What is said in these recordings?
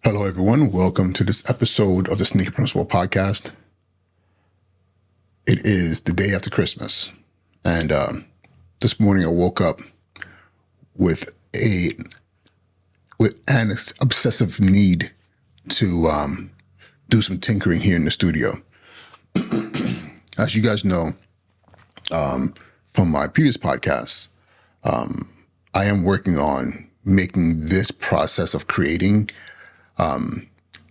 Hello, everyone. Welcome to this episode of the Sneaker Principle Podcast. It is the day after Christmas, and this morning I woke up with an obsessive need to do some tinkering here in the studio. As you guys know from my previous podcasts, I am working on making this process of creating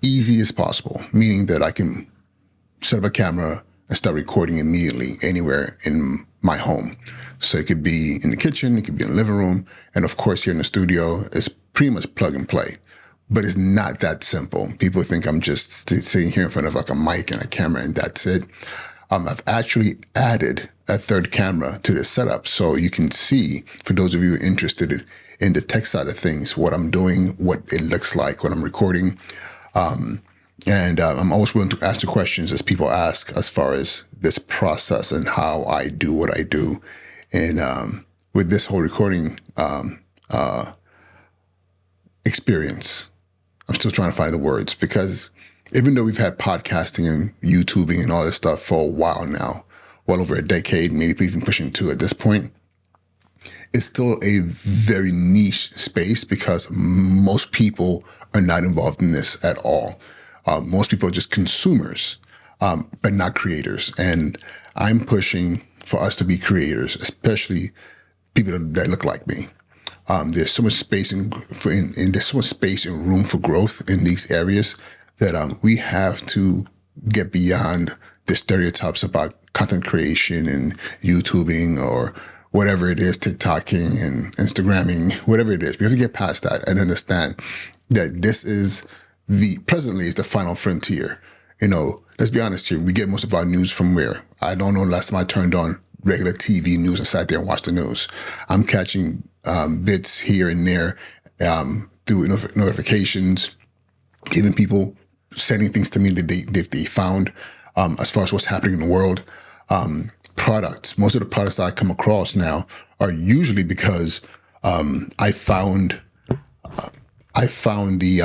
easy as possible, meaning that I can set up a camera and start recording immediately anywhere in my home. So it could be in the kitchen, it could be in the living room, and of course here in the studio, it's pretty much plug and play. But it's not that simple. People think I'm just sitting here in front of like a mic and a camera and that's it. I've actually added a third camera to this setup so you can see, for those of you interested in the tech side of things, what I'm doing, what it looks like when I'm recording. I'm always willing to answer questions as people ask as far as this process and how I do what I do. And with this whole recording experience, I'm still trying to find the words, because even though we've had podcasting and YouTubing and all this stuff for a while now, well over a decade, maybe even pushing two at this point, it's still a very niche space because most people are not involved in this at all. Most people are just consumers, but not creators. And I'm pushing for us to be creators, especially people that look like me. There's so much space there's so much space and room for growth in these areas that we have to get beyond the stereotypes about content creation and YouTubing or whatever it is, TikToking and Instagramming, whatever it is. We have to get past that and understand that this is presently is the final frontier. You know, let's be honest here. We get most of our news from where? I don't know the last time I turned on regular TV news and sat there and watched the news. I'm catching bits here and there through notifications, even people sending things to me that they found as far as what's happening in the world. Products. Most of the products that I come across now are usually because I found the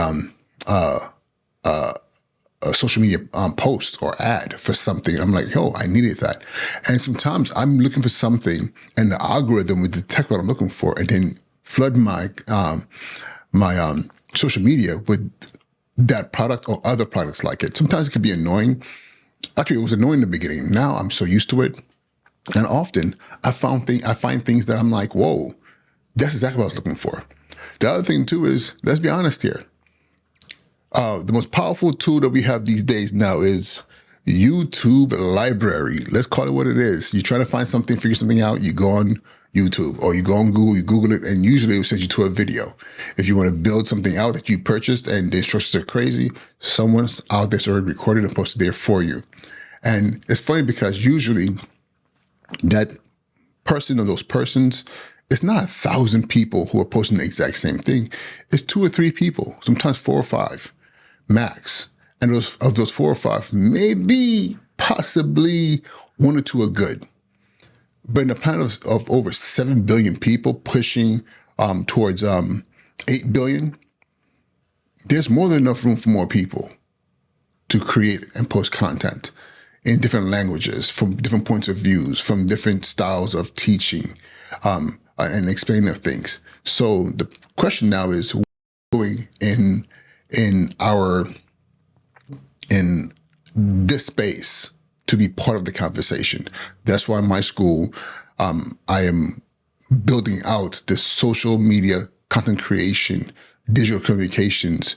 a social media post or ad for something. I'm like, yo, I needed that. And sometimes I'm looking for something and the algorithm will detect what I'm looking for and then flood my social media with that product or other products like it. Sometimes it can be annoying. Actually, it was annoying in the beginning. Now I'm so used to it. And often I find things that I'm like, whoa, that's exactly what I was looking for. The other thing too is, let's be honest here. The most powerful tool that we have these days now is YouTube library. Let's call it what it is. You try to find something, figure something out, you go on YouTube or you go on Google, you Google it, and usually it will send you to a video. If you want to build something out that you purchased and the instructions are crazy, someone's out there's already recorded and posted there for you. And it's funny because usually that person or those persons, it's not 1,000 people who are posting the exact same thing. It's 2 or 3 people, sometimes 4 or 5 max. And of those 4 or 5, maybe possibly 1 or 2 are good. But in a planet of over 7 billion people pushing towards 8 billion, there's more than enough room for more people to create and post content in different languages, from different points of views, from different styles of teaching and explaining of things. So the question now is, what are we doing in this space to be part of the conversation? That's why my school, I am building out this social media content creation, digital communications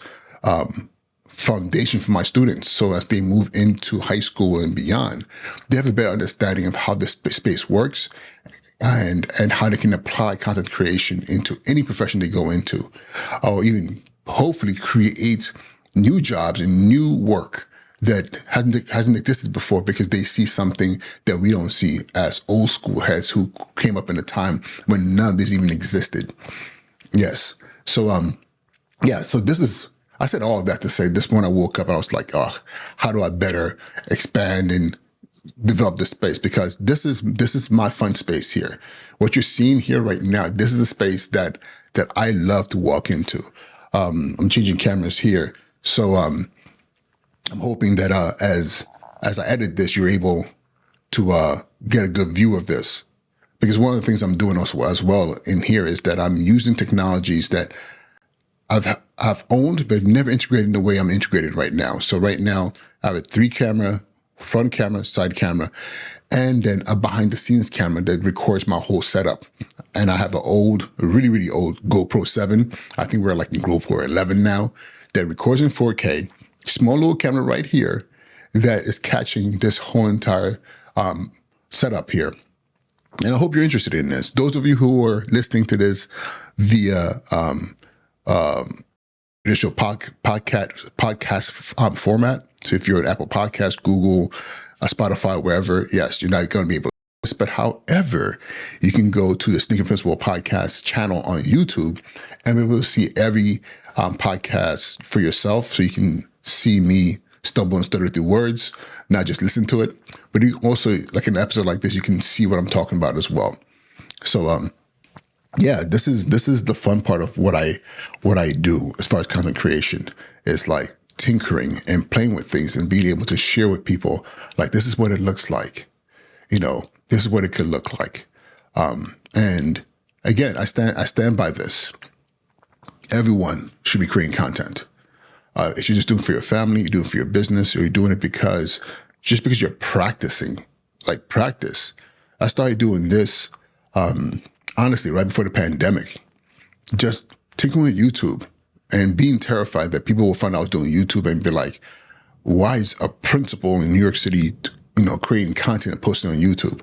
foundation for my students. So as they move into high school and beyond, they have a better understanding of how this space works and how they can apply content creation into any profession they go into, or even hopefully create new jobs and new work that hasn't existed before, because they see something that we don't see as old school heads who came up in a time when none of this even existed. Yes. So so this is, I said all of that to say this morning I woke up and I was like, oh, how do I better expand and develop this space? Because this is my fun space here. What you're seeing here right now, this is a space that I love to walk into. I'm changing cameras here So I'm hoping that as I edit this, you're able to get a good view of this. Because one of the things I'm doing also as well in here is that I'm using technologies that I've owned, but never integrated in the way I'm integrated right now. So right now, I have a 3-camera, front camera, side camera, and then a behind the scenes camera that records my whole setup. And I have a really, really old GoPro 7. I think we're like in GoPro 11 now, that records in 4K. Small little camera right here that is catching this whole entire setup here. And I hope you're interested in this. Those of you who are listening to this via traditional podcast format. So if you're an Apple Podcast, Google, Spotify, wherever, yes, you're not going to be able to do this. But however, you can go to the Sneaker Principle Podcast channel on YouTube and be able to see every podcast for yourself. So you can see me stumble and stutter through words, not just listen to it. But you also, like an episode like this, you can see what I'm talking about as well. So, yeah, this is the fun part of what I do as far as content creation. It's like tinkering and playing with things and being able to share with people, like, this is what it looks like. This is what it could look like. And again, I stand by this. Everyone should be creating content. If you're just doing it for your family, you're doing it for your business, or you're doing it because you're practicing, like practice. I started doing this, honestly, right before the pandemic, just tinkering with YouTube and being terrified that people will find out I was doing YouTube and be like, why is a principal in New York City, creating content and posting on YouTube?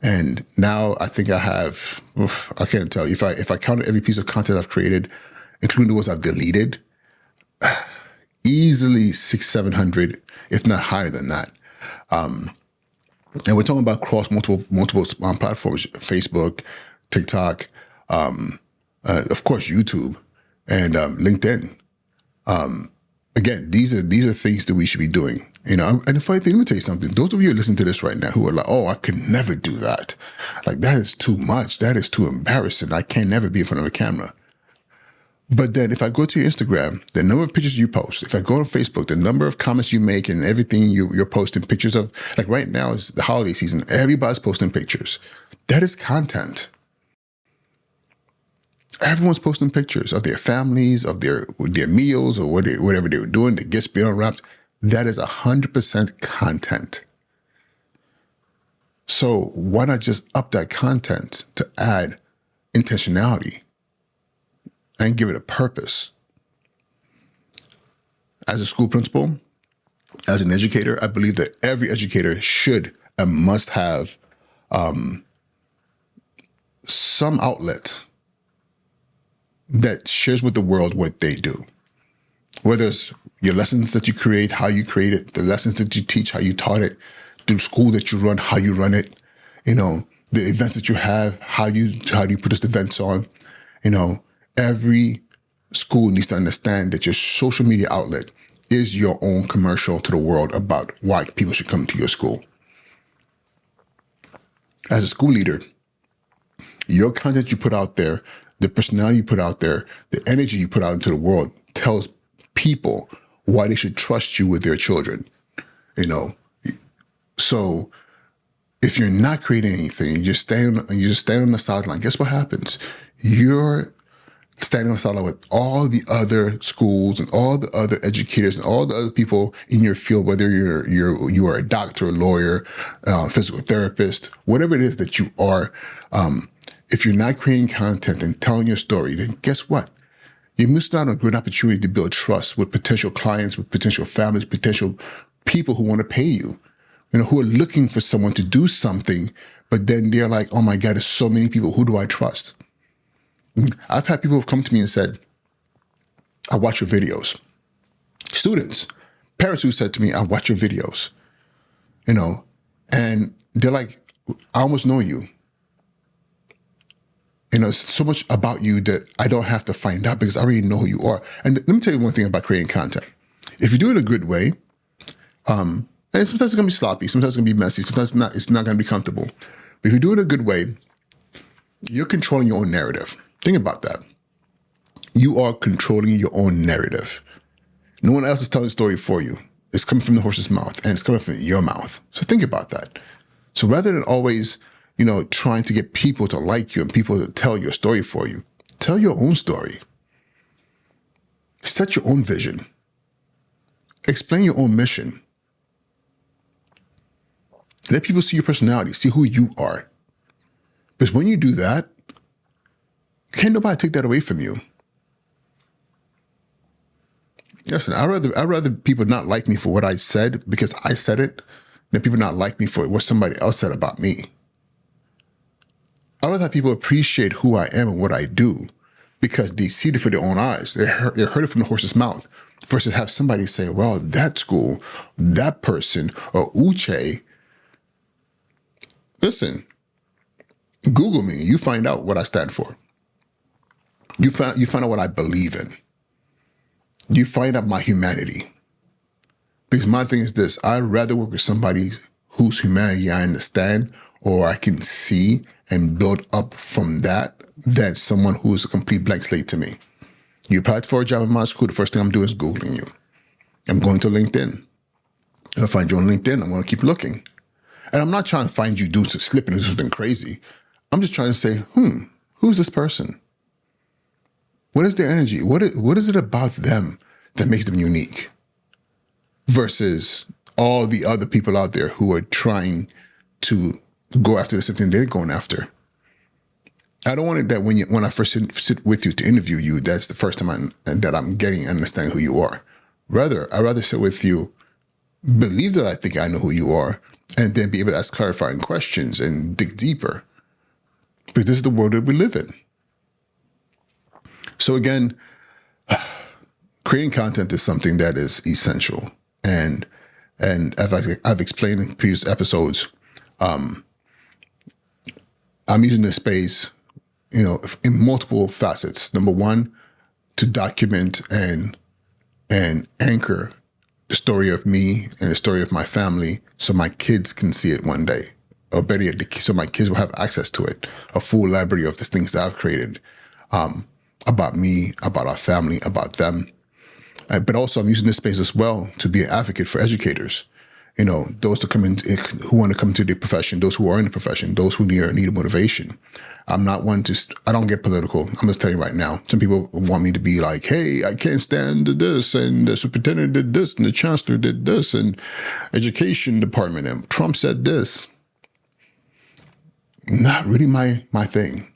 And now I think I have, I can't tell you, if I counted every piece of content I've created, including the ones I've deleted, easily 600-700, if not higher than that. And we're talking about across multiple platforms: Facebook, TikTok, of course YouTube, and LinkedIn. Again, these are things that we should be doing. And the funny thing, let me tell you something. Those of you who listen to this right now who are like, "Oh, I could never do that. Like, that is too much. That is too embarrassing. I can never be in front of a camera." But then if I go to your Instagram, the number of pictures you post, if I go on Facebook, the number of comments you make and everything you're posting pictures of, like right now is the holiday season, everybody's posting pictures. That is content. Everyone's posting pictures of their families, of their meals, or whatever they were doing, the gifts being unwrapped. That is 100% content. So why not just up that content to add intentionality and give it a purpose? As a school principal, as an educator, I believe that every educator should and must have some outlet that shares with the world what they do. Whether it's your lessons that you create, how you create it, the lessons that you teach, how you taught it, the school that you run, how you run it, the events that you have, how do you put those events on. Every school needs to understand that your social media outlet is your own commercial to the world about why people should come to your school. As a school leader, your content you put out there, the personality you put out there, the energy you put out into the world tells people why they should trust you with their children. So if you're not creating anything, you're just standing on the sideline, guess what happens? You're standing on the sideline with all the other schools and all the other educators and all the other people in your field, whether you are a doctor, a lawyer, physical therapist, whatever it is that you are. If you're not creating content and telling your story, then guess what? You missed out on a great opportunity to build trust with potential clients, with potential families, potential people who want to pay you, who are looking for someone to do something, but then they're like, oh my God, there's so many people. Who do I trust? I've had people who've come to me and said, I watch your videos. Students, parents who said to me, I watch your videos, and they're like, I almost know you. It's so much about you that I don't have to find out because I already know who you are. And let me tell you one thing about creating content. If you do it a good way, and sometimes it's going to be sloppy, sometimes it's going to be messy, sometimes it's not going to be comfortable. But if you do it a good way, you're controlling your own narrative. Think about that. You are controlling your own narrative. No one else is telling the story for you. It's coming from the horse's mouth, and it's coming from your mouth. So think about that. So rather than always, trying to get people to like you and people to tell your story for you, tell your own story. Set your own vision. Explain your own mission. Let people see your personality, see who you are. Because when you do that, can't nobody take that away from you. Listen, I'd rather people not like me for what I said because I said it than people not like me for what somebody else said about me. I'd rather have people appreciate who I am and what I do because they see it with their own eyes. They heard it from the horse's mouth versus have somebody say, well, that school, that person, or Uche. Listen, Google me. You find out what I stand for. You find out what I believe in. You find out my humanity. Because my thing is this, I'd rather work with somebody whose humanity I understand or I can see and build up from that than someone who's a complete blank slate to me. You applied for a job in my school, the first thing I'm doing is Googling you. I'm going to LinkedIn. If I find you on LinkedIn, I'm going to keep looking. And I'm not trying to find you doing slipping into something crazy. I'm just trying to say, who's this person? What is their energy? What is it about them that makes them unique? Versus all the other people out there who are trying to go after the same thing they're going after. I don't want it that when I first sit with you to interview you, that's the first time that I'm getting and understanding who you are. I'd rather sit with you, believe that I think I know who you are, and then be able to ask clarifying questions and dig deeper. Because this is the world that we live in. So again, creating content is something that is essential. And as I've explained in previous episodes, I'm using this space, in multiple facets. Number one, to document and anchor the story of me and the story of my family so my kids can see it one day. Or better yet, so my kids will have access to it, a full library of the things that I've created about me, about our family, about them. But also I'm using this space as well to be an advocate for educators. Those who want to come to the profession, those who are in the profession, those who need motivation. I'm not one I don't get political. I'm just telling you right now. Some people want me to be like, hey, I can't stand this, and the superintendent did this, and the chancellor did this, and education department, and Trump said this. Not really my thing.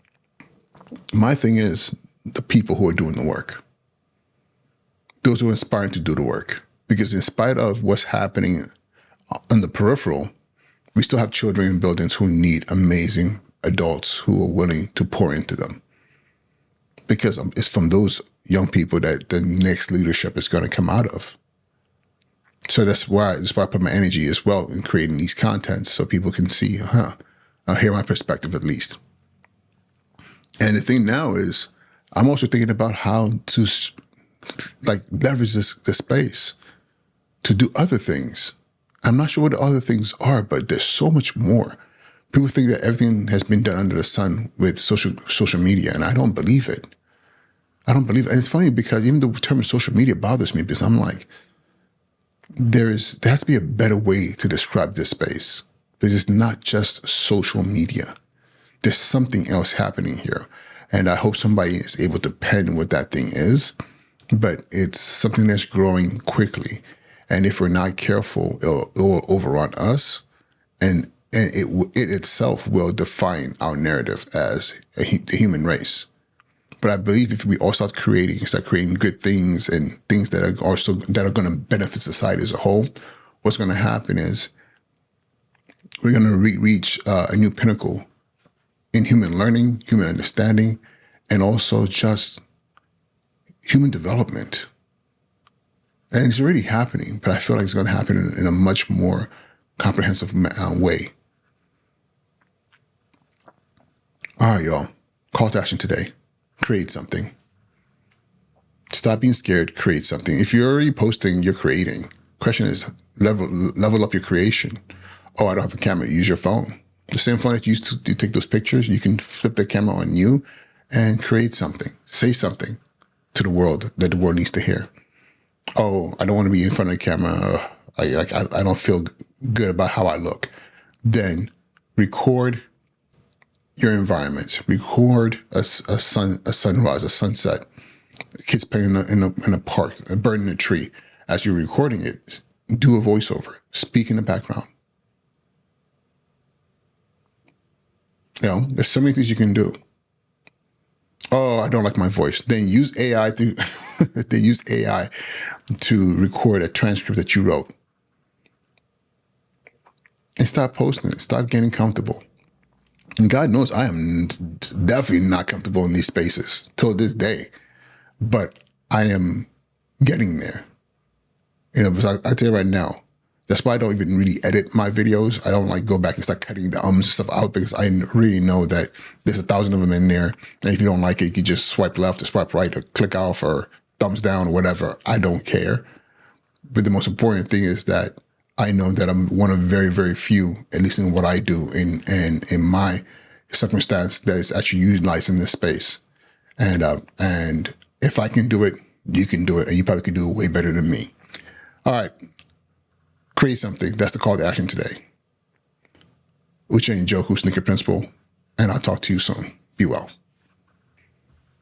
My thing is the people who are doing the work. Those who are inspiring to do the work. Because in spite of what's happening on the peripheral, we still have children in buildings who need amazing adults who are willing to pour into them. Because it's from those young people that the next leadership is going to come out of. So that's why I put my energy as well in creating these contents so people can see, I'll hear my perspective at least. And the thing now is, I'm also thinking about how to leverage this space to do other things. I'm not sure what the other things are, but there's so much more. People think that everything has been done under the sun with social media, and I don't believe it. And it's funny because even the term social media bothers me because I'm like, there has to be a better way to describe this space. Because it's not just social media. There's something else happening here. And I hope somebody is able to pen what that thing is. But it's something that's growing quickly. And if we're not careful, it will overrun us. And it itself will define our narrative as the human race. But I believe if we all start creating good things and things that are going to benefit society as a whole, what's going to happen is we're going to reach a new pinnacle in human learning, human understanding, and also just human development. And it's already happening, but I feel like it's going to happen in a much more comprehensive way. All right, y'all. Call to action today. Create something. Stop being scared. Create something. If you're already posting, you're creating. Question is, level up your creation. Oh, I don't have a camera. Use your phone. The same phone that you used to take those pictures, you can flip the camera on you and create something. Say something to the world that the world needs to hear. Oh, I don't want to be in front of the camera. I don't feel good about how I look. Then record your environment. Record a sunrise, a sunset, kids playing in a park, a bird in a tree. As you're recording it, do a voiceover. Speak in the background. There's so many things you can do. Oh, I don't like my voice. Then use AI to then use AI to record a transcript that you wrote. And start posting it. Start getting comfortable. And God knows I am definitely not comfortable in these spaces till this day. But I am getting there. Because I tell you right now, that's why I don't even really edit my videos. I don't like go back and start cutting the ums and stuff out because I really know that there's 1,000 of them in there. And if you don't like it, you can just swipe left or swipe right or click off or thumbs down or whatever. I don't care. But the most important thing is that I know that I'm one of very, very few, at least in what I do in my circumstance, that is actually utilized in this space. And if I can do it, you can do it. And you probably can do it way better than me. All right. Create something. That's the call to action today. Uche Njoku, Sneaker Principal, and I'll talk to you soon. Be well.